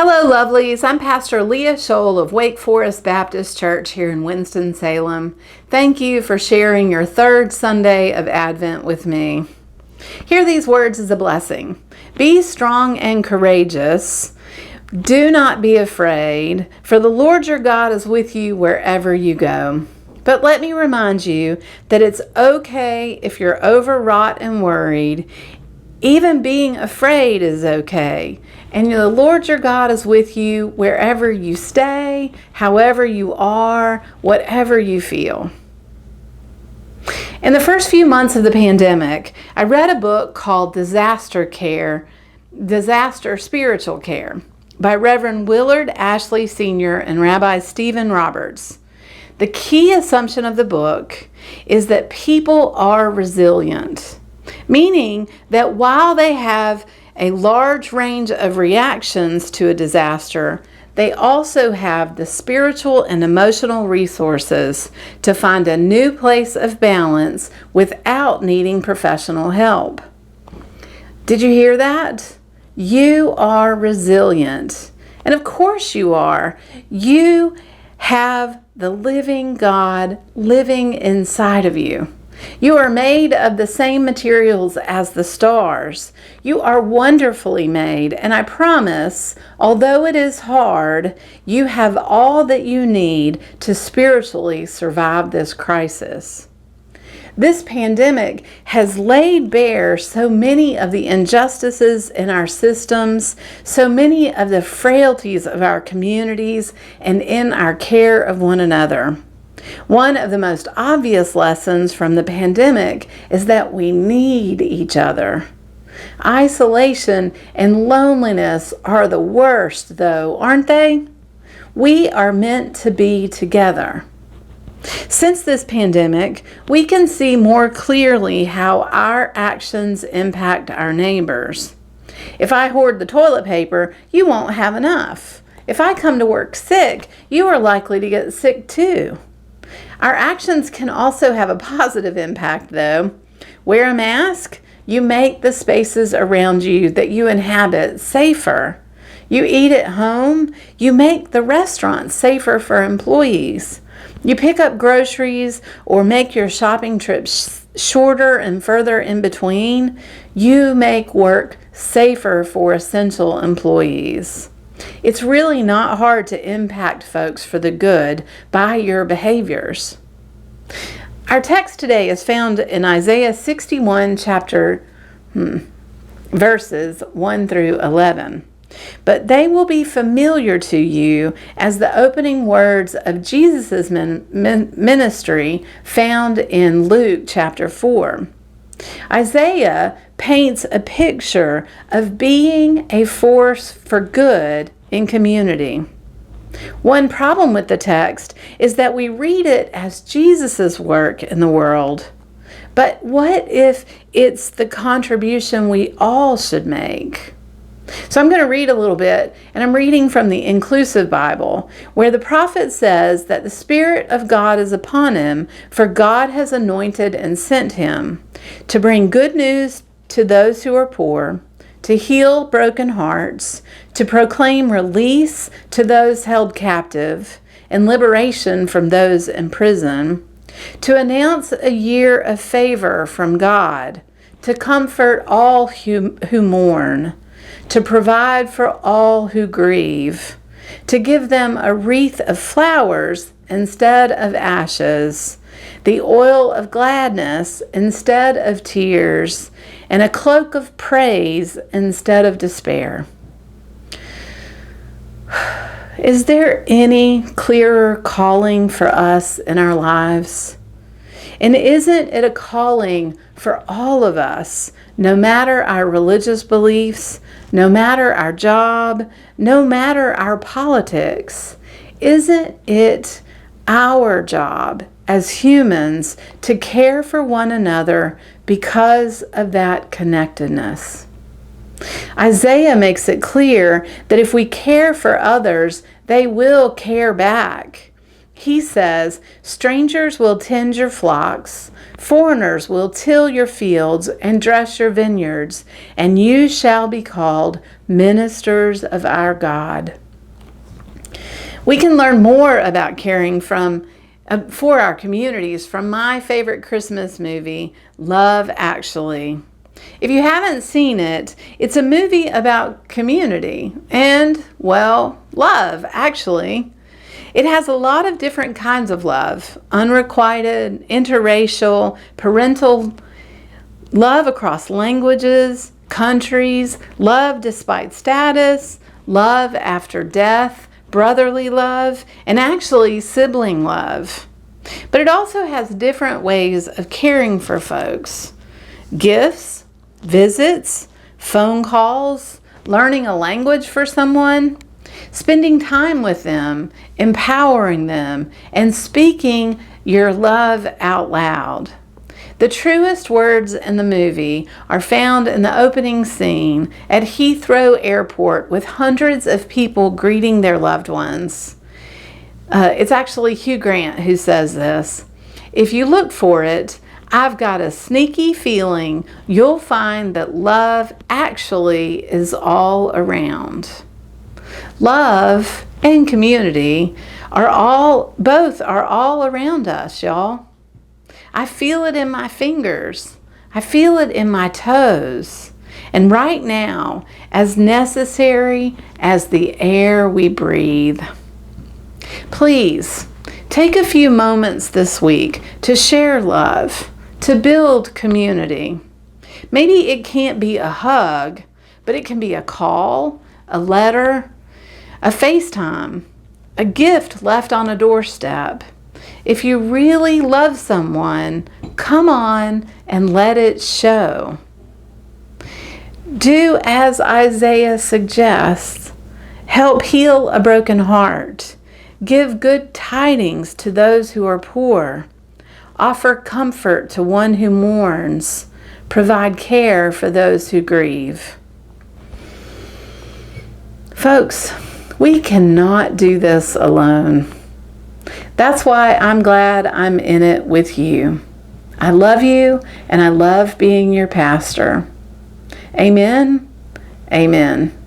Hello, lovelies. I'm Pastor Lia Scholl of Wake Forest Baptist Church here in Winston-Salem. Thank you for sharing your third Sunday of Advent with me. Hear these words as a blessing. Be strong and courageous. Do not be afraid, for the Lord your God is with you wherever you go. But let me remind you that it's okay if you're overwrought and worried. Even being afraid is okay. And the Lord your God is with you wherever you stay, however you are, whatever you feel. In the first few months of the pandemic, I read a book called Disaster Spiritual Care by Reverend Willard Ashley Sr. and Rabbi Stephen Roberts. The key assumption of the book is that people are resilient, meaning that while they have a large range of reactions to a disaster, they also have the spiritual and emotional resources to find a new place of balance without needing professional help. Did you hear that? You are resilient. And of course you are. You have the living God living inside of you. You are made of the same materials as the stars. You are wonderfully made, and I promise, although it is hard, you have all that you need to spiritually survive this crisis. This pandemic has laid bare so many of the injustices in our systems, so many of the frailties of our communities, and in our care of one another. One of the most obvious lessons from the pandemic is that we need each other. Isolation and loneliness are the worst, though, aren't they? We are meant to be together. Since this pandemic, we can see more clearly how our actions impact our neighbors. If I hoard the toilet paper, you won't have enough. If I come to work sick, you are likely to get sick too. Our actions can also have a positive impact, though. Wear a mask, you make the spaces around you that you inhabit safer. You eat at home, you make the restaurant safer for employees. You pick up groceries or make your shopping trips shorter and further in between. You make work safer for essential employees. It's really not hard to impact folks for the good by your behaviors. Our text today is found in Isaiah 61, verses 1 through 11. But they will be familiar to you as the opening words of Jesus' ministry found in Luke chapter 4. Isaiah paints a picture of being a force for good in community. One problem with the text is that we read it as Jesus' work in the world. But what if it's the contribution we all should make? So I'm going to read a little bit, and I'm reading from the Inclusive Bible, where the prophet says that the Spirit of God is upon him, for God has anointed and sent him to bring good news to those who are poor, to heal broken hearts, to proclaim release to those held captive, and liberation from those in prison, to announce a year of favor from God, to comfort all who mourn, to provide for all who grieve, to give them a wreath of flowers instead of ashes, the oil of gladness instead of tears, and a cloak of praise instead of despair. Is there any clearer calling for us in our lives? And isn't it a calling for all of us, no matter our religious beliefs, no matter our job, no matter our politics? Isn't it our job as humans to care for one another because of that connectedness? Isaiah makes it clear that if we care for others, they will care back. He says, strangers will tend your flocks, foreigners will till your fields and dress your vineyards, and you shall be called ministers of our God. We can learn more about caring for our communities from my favorite Christmas movie, Love Actually. If you haven't seen it, it's a movie about community and, well, love, actually. It has a lot of different kinds of love: unrequited, interracial, parental, love across languages, countries, love despite status, love after death, brotherly love, and actually sibling love. But it also has different ways of caring for folks: gifts, visits, phone calls, learning a language for someone, spending time with them, empowering them, and speaking your love out loud. The truest words in the movie are found in the opening scene at Heathrow Airport with hundreds of people greeting their loved ones. It's actually Hugh Grant who says this. If you look for it, I've got a sneaky feeling you'll find that love actually is all around. Love and community are all around us, y'all. I feel it in my fingers. I feel it in my toes. And right now, as necessary as the air we breathe. Please, take a few moments this week to share love, to build community. Maybe it can't be a hug, but it can be a call, a letter, a FaceTime, a gift left on a doorstep. If you really love someone, come on and let it show. Do as Isaiah suggests. Help heal a broken heart. Give good tidings to those who are poor. Offer comfort to one who mourns. Provide care for those who grieve. Folks, we cannot do this alone. That's why I'm glad I'm in it with you. I love you, and I love being your pastor. Amen. Amen.